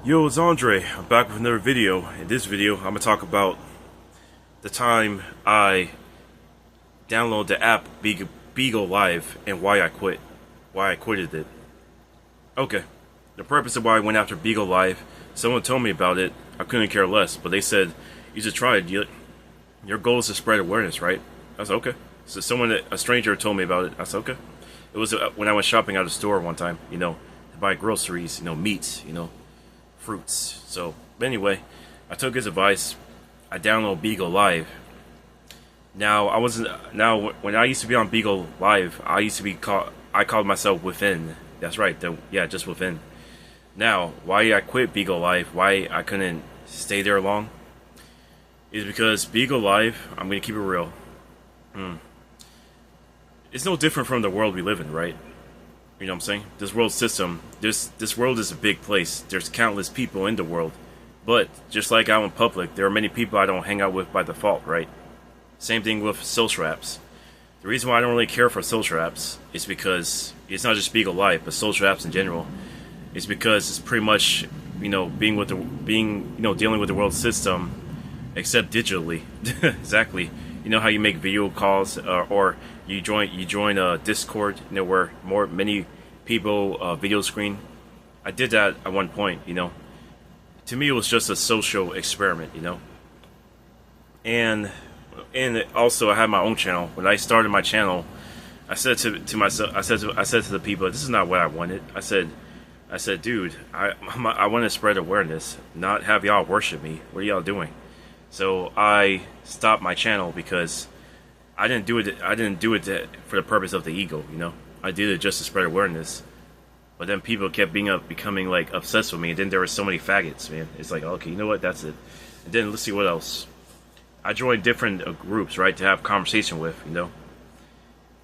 Yo, it's Andre. I'm back with another video. In this video, I'm gonna talk about the time I downloaded the app bigo Live and why I quit. Why I quitted it. Okay. The purpose of why I went after bigo Live, someone told me about it. I couldn't care less, but they said, you should try it. Your goal is to spread awareness, right? I said, okay. So a stranger told me about it. I said, okay. It was when I went shopping at a store one time, to buy groceries, meats, fruits. So, but anyway, I took his advice. I downloaded bigo Live. Now, when I used to be on bigo Live, I called myself Within. That's right. Just Within. Now, why I quit bigo Live, why I couldn't stay there long, is because bigo Live, I'm going to keep it real. It's no different from the world we live in, right? You know what I'm saying? This world system, this world is a big place. There's countless people in the world. But just like out in public, there are many people I don't hang out with by default, right? Same thing with social apps. The reason why I don't really care for social apps is because it's not just bigo Live, but social apps in general. It's because it's pretty much, dealing with the world system, except digitally. Exactly. You know how you make video calls, or you join a Discord, where many people video screen. I did that at one point, To me, it was just a social experiment, And also, I had my own channel. When I started my channel, I said to myself, I said to the people, this is not what I wanted. I said, dude, I want to spread awareness, not have y'all worship me. What are y'all doing? So I stopped my channel because I didn't do it for the purpose of the ego, I did it just to spread awareness. But then people kept becoming like obsessed with me, and then there were so many faggots, man. It's like, okay, you know what? That's it. And then let's see what else. I joined different groups, right, to have conversation with,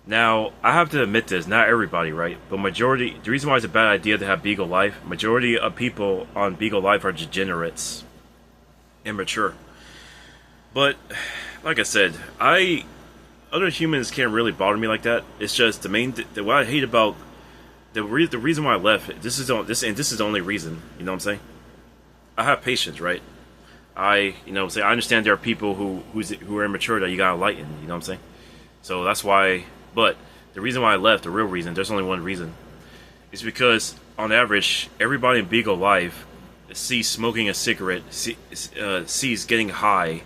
Now, I have to admit this, not everybody, right? But the reason why it's a bad idea to have bigo Live, majority of people on bigo Live are degenerates, immature. But, like I said, other humans can't really bother me like that. It's just what I hate about the reason why I left. This is the only reason. You know what I'm saying? I have patience, right? I understand there are people who are immature that you gotta enlighten. You know what I'm saying? So that's why. But the reason why I left, the real reason, there's only one reason, is because on average, everybody in bigo Live sees smoking a cigarette, sees getting high,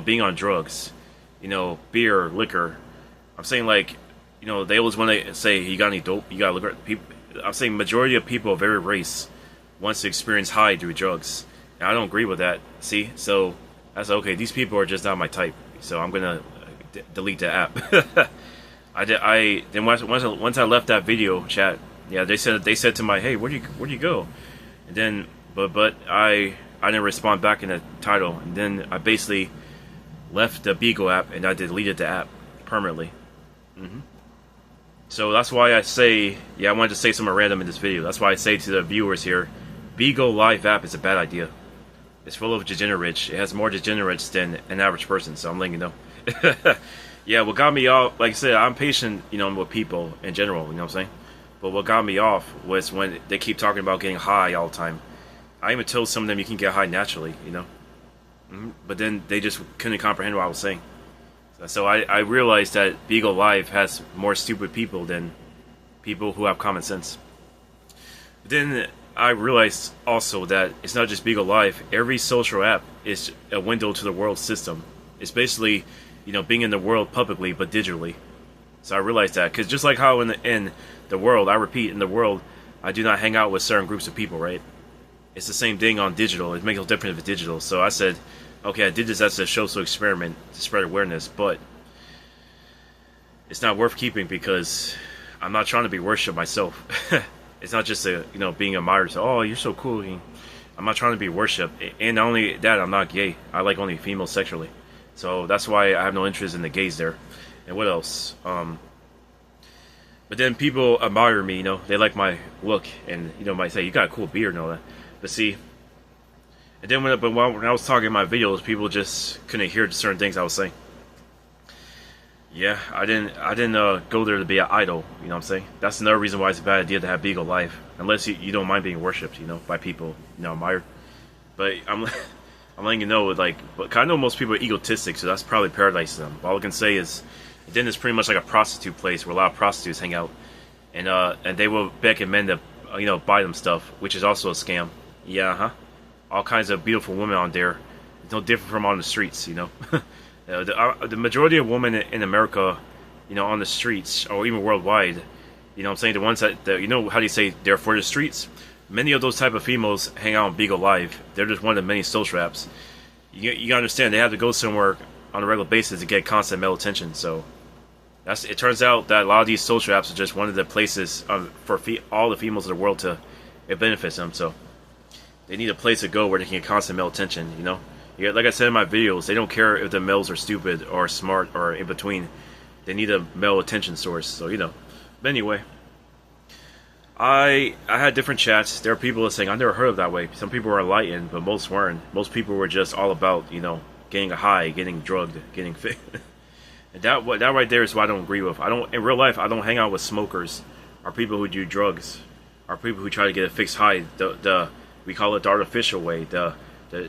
being on drugs, beer, liquor. I'm saying, like, they always want to say, you got any dope? You got liquor? I'm saying majority of people of every race wants to experience high through drugs. And I don't agree with that. See? So I said, okay, these people are just not my type. So I'm gonna delete the app. Then once I left that video chat, yeah, they said to my, hey, where'd you go? And then but I didn't respond back in the title, and then I basically left the bigo app and I deleted the app permanently. So that's why I say, I wanted to say something random in this video. That's why I say to the viewers here, bigo Live app is a bad idea. It's full of degenerates. It has more degenerates than an average person, so I'm letting you know. Yeah, what got me off, like I said, I'm patient, with people in general, you know what I'm saying? But what got me off was when they keep talking about getting high all the time. I even told some of them you can get high naturally, But then they just couldn't comprehend what I was saying. So I realized that bigo Live has more stupid people than people who have common sense. But then I realized also that it's not just bigo Live. Every social app is a window to the world system. It's basically, being in the world publicly but digitally. So I realized that, because just like how in the world, I repeat, in the world, I do not hang out with certain groups of people, right? It's the same thing on digital. It makes no difference if it's digital. So I said, okay, I did this as a social experiment to spread awareness, but it's not worth keeping because I'm not trying to be worshipped myself. It's not just being admired. So, oh, you're so cool. I'm not trying to be worshipped. And not only that, I'm not gay. I like only females sexually. So that's why I have no interest in the gays there. And what else? But then people admire me, they like my look, and might say, you got a cool beard and all that. But see, and then when I was talking in my videos, people just couldn't hear certain things I was saying. Yeah, I didn't go there to be an idol, you know what I'm saying? That's another reason why it's a bad idea to have bigo Live, unless you don't mind being worshipped, by people, admired. But I'm letting you know, like, but I know most people are egotistic, so that's probably paradise to them. But all I can say is, then it's pretty much like a prostitute place where a lot of prostitutes hang out, and they will beg men to, buy them stuff, which is also a scam. Yeah, huh? All kinds of beautiful women on there, it's no different from on the streets, the majority of women in America, on the streets or even worldwide, I'm saying the ones that, how do you say, they're for the streets? Many of those type of females hang out on Bigo Live. They're just one of the many social apps. You understand, they have to go somewhere on a regular basis to get constant male attention. So it turns out that a lot of these social apps are just one of the places for all the females of the world it benefits them. So they need a place to go where they can get constant male attention. Like I said in my videos, they don't care if the males are stupid or smart or in between. They need a male attention source. So But anyway, I had different chats. There are people that saying, I've never heard of that way. Some people were enlightened, but most weren't. Most people were just all about, getting a high, getting drugged, getting fit. And that right there is what I don't agree with. In real life, I don't hang out with smokers or people who do drugs or people who try to get a fixed high. We call it the artificial way. They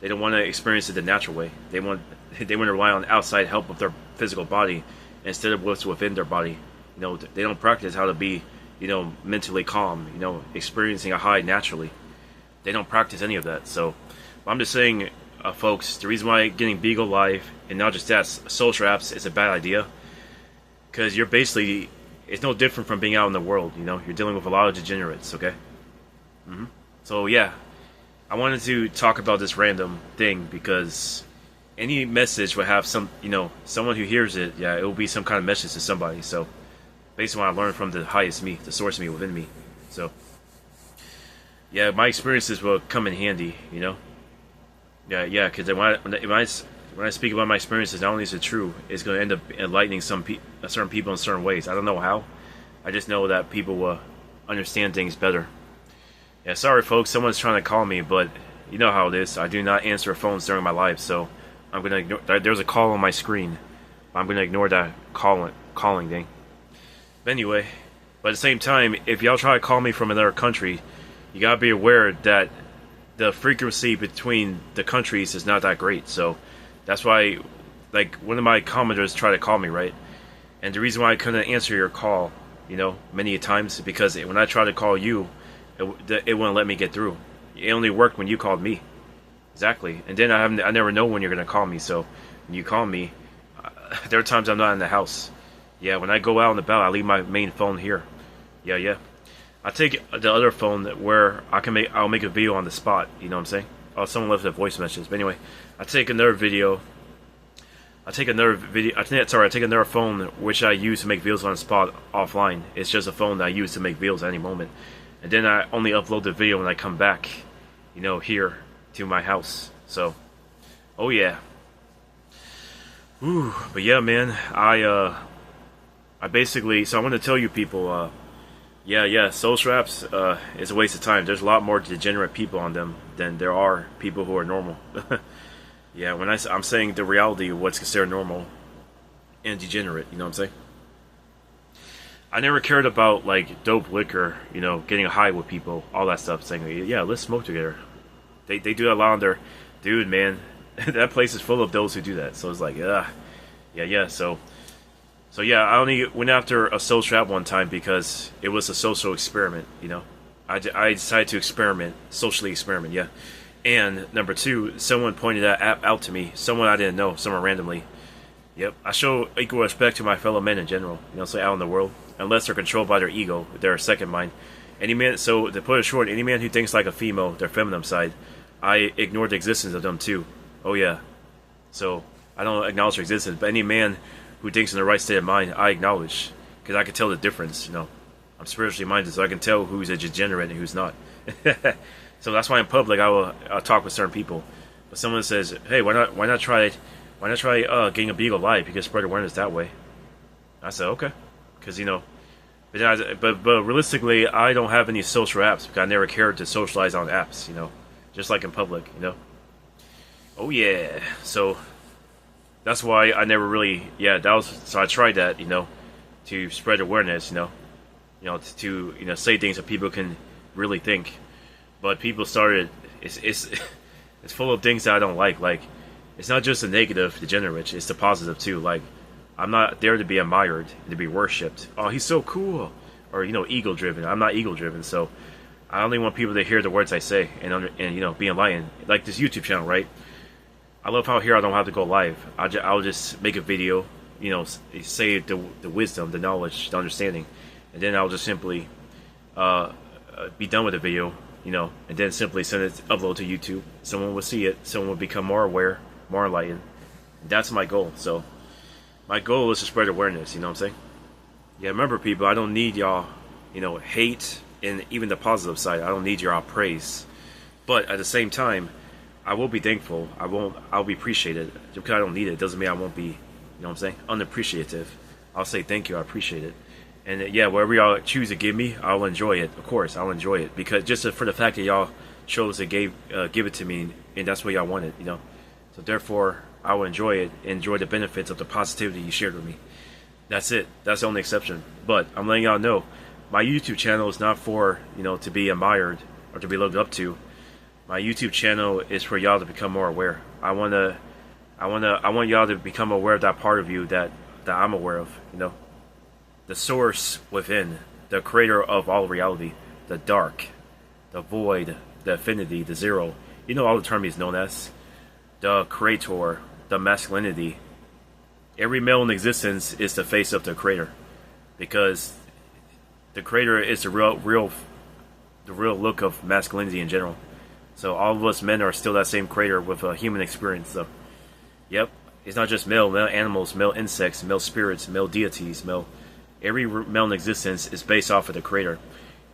don't want to experience it the natural way. They want to rely on outside help of their physical body instead of what's within their body. They don't practice how to be mentally calm, experiencing a high naturally. They don't practice any of that. So I'm just saying, folks, the reason why getting Bigo Live and not just that, social apps is a bad idea, because it's no different from being out in the world. You're dealing with a lot of degenerates. Okay. So yeah, I wanted to talk about this random thing because any message will have someone who hears it. Yeah, it will be some kind of message to somebody. So based on what I learned from the highest me, the source me within me. So yeah, my experiences will come in handy, Yeah, because when I speak about my experiences, not only is it true, it's going to end up enlightening certain people in certain ways. I don't know how. I just know that people will understand things better. Yeah, sorry folks, someone's trying to call me, but you know how it is. I do not answer phones during my life, so I'm going to ignore. There's a call on my screen. I'm going to ignore that calling thing. But anyway, but at the same time, if y'all try to call me from another country, you gotta be aware that the frequency between the countries is not that great. So that's why, like, one of my commenters tried to call me, right? And the reason why I couldn't answer your call, many times, because when I tried to call you, it wouldn't let me get through. It only worked when you called me. Exactly. And then I never know when you're gonna call me. So when you call me, there are times I'm not in the house. Yeah, when I go out and about, I leave my main phone here. Yeah. I take the other phone where I'll make a video on the spot. You know what I'm saying? Oh, someone left a voice message. But anyway, I take another phone which I use to make videos on the spot offline. It's just a phone that I use to make videos at any moment. And then I only upload the video when I come back, here to my house. So, oh yeah. Whew. But yeah, man, I basically, so I want to tell you people, social apps is a waste of time. There's a lot more degenerate people on them than there are people who are normal. Yeah, when I'm saying the reality of what's considered normal and degenerate, you know what I'm saying? I never cared about, like, dope liquor, getting high with people, all that stuff, saying, yeah, let's smoke together. They do that a lot on their, dude, man, that place is full of those who do that. So it's like, yeah. So yeah, I only went after a social app one time because it was a social experiment, I decided to socially experiment, yeah. And number two, someone pointed that app out to me, someone I didn't know, someone randomly. Yep, I show equal respect to my fellow men in general, so out in the world, unless they're controlled by their ego, their second mind. So to put it short, any man who thinks like a female, their feminine side, I ignore the existence of them too. Oh yeah. So I don't acknowledge their existence, but any man who thinks in the right state of mind, I acknowledge, because I can tell the difference. I'm spiritually minded, so I can tell who's a degenerate and who's not. So that's why in public I'll talk with certain people. But someone says, "Hey, why not try getting a Bigo Live? You can spread awareness that way." I said, "Okay," because but realistically, I don't have any social apps because I never cared to socialize on apps. Just like in public. Oh yeah, so. That's why I never really, so I tried that, to spread awareness, to say things that people can really think. But people started, it's it's full of things that I don't like. Like, it's not just the negative, degenerate. It's the positive too. Like, I'm not there to be admired, to be worshipped. Oh, he's so cool, or ego driven. I'm not ego driven, so I only want people to hear the words I say and be enlightened. Like this YouTube channel, right? I love how here I don't have to go live. I'll just make a video, say the wisdom, the knowledge, the understanding, and then I'll just simply be done with the video, and then simply send it, upload to YouTube. Someone will see it. Someone will become more aware, more enlightened. That's my goal. So my goal is to spread awareness. You know what I'm saying? Yeah, remember, people, I don't need y'all, hate, and even the positive side. I don't need y'all praise. But at the same time, I will be thankful. I'll be appreciated. Just because I don't need it doesn't mean I won't be, unappreciative. I'll say thank you. I appreciate it. And yeah, whatever y'all choose to give me, I'll enjoy it. Of course, I'll enjoy it, because just for the fact that y'all chose to give it to me, and that's what y'all wanted, So therefore, I will enjoy it, enjoy the benefits of the positivity you shared with me. That's it. That's the only exception. But I'm letting y'all know, my YouTube channel is not for to be admired or to be looked up to. My YouTube channel is for y'all to become more aware. I want y'all to become aware of that part of you that I'm aware of. The source within, the creator of all reality, the dark, the void, the infinity, the zero. All the terms he's known as. The creator, the masculinity. Every male in existence is the face of the creator, because the creator is the real look of masculinity in general. So all of us men are still that same creator with a human experience. So, yep, it's not just male animals, male insects, male spirits, male deities, every male in existence is based off of the creator.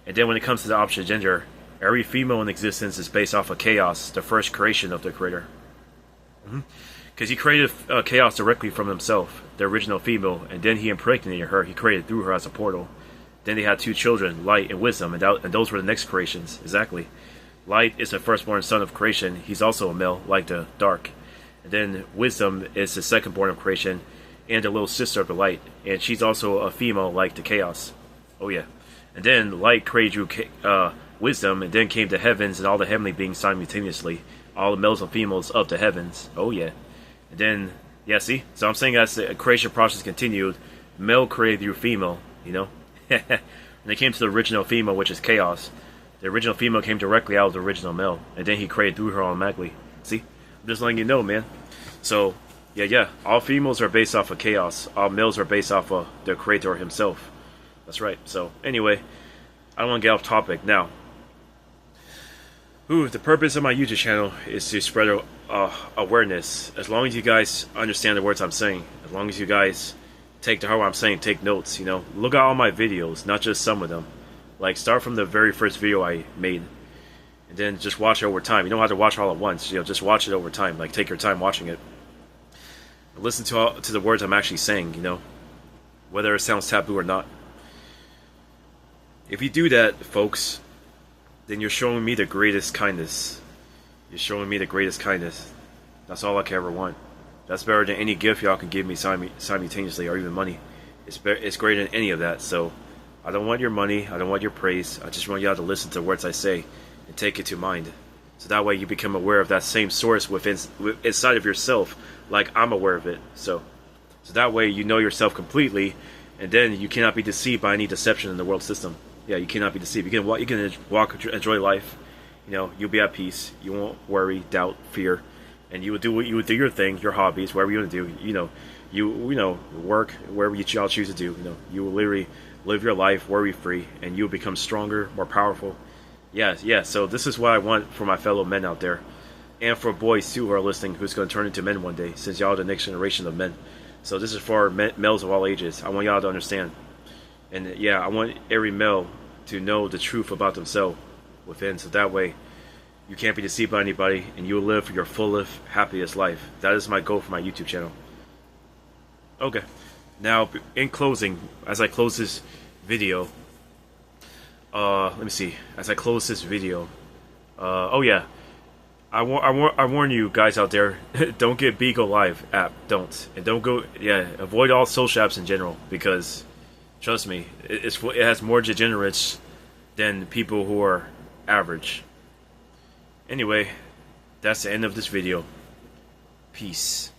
And then when it comes to the opposite gender, every female in existence is based off of chaos, the first creation of the creator. Because he created chaos directly from himself, the original female, and then he impregnated her. He created through her as a portal. Then they had 2 children, Light and Wisdom, and those were the next creations. Exactly. Light is the firstborn son of creation. He's also a male, like the dark. And then Wisdom is the secondborn of creation, and the little sister of the Light, and she's also a female, like the chaos. Oh yeah. And then Light created Wisdom, and then came the heavens and all the heavenly beings simultaneously, all the males and females of the heavens. Oh yeah. And then, yeah, see? So I'm saying as the creation process continued, male created through female, and they came to the original female, which is chaos. The original female came directly out of the original male, and then he created through her automatically. See? I'm just letting you know, man. So, yeah, all females are based off of chaos. All males are based off of the creator himself. That's right. So, anyway, I don't want to get off topic. Now, the purpose of my YouTube channel is to spread awareness. As long as you guys understand the words I'm saying, as long as you guys take to heart what I'm saying, take notes, Look at all my videos, not just some of them. Like, start from the very first video I made, and then just watch it over time. You don't have to watch all at once, just watch it over time. Like, take your time watching it. Listen to the words I'm actually saying, whether it sounds taboo or not. If you do that, folks, then you're showing me the greatest kindness. You're showing me the greatest kindness. That's all I can ever want. That's better than any gift y'all can give me simultaneously, or even money. It's greater than any of that. So I don't want your money. I don't want your praise. I just want y'all to listen to the words I say and take it to mind. So that way you become aware of that same source inside of yourself, like I'm aware of it. So that way you know yourself completely, and then you cannot be deceived by any deception in the world system. Yeah, you cannot be deceived. You can walk, enjoy life. You'll be at peace. You won't worry, doubt, fear, and you would do your thing, your hobbies, whatever you want to do. You work wherever y'all choose to do. You will literally live your life worry-free, and you'll become stronger, more powerful. Yeah. So this is what I want for my fellow men out there, and for boys too who are listening, who's going to turn into men one day, since y'all are the next generation of men. So this is for males of all ages. I want y'all to understand. And yeah, I want every male to know the truth about themselves within, so that way you can't be deceived by anybody, and you'll live your fullest, happiest life. That is my goal for my YouTube channel. Okay, now in closing, as I close this video, let me see. As I close this video, oh yeah, I warn you guys out there, don't get Bigo Live app. Don't go. Yeah, avoid all social apps in general, because trust me, it has more degenerates than people who are average. Anyway, that's the end of this video. Peace.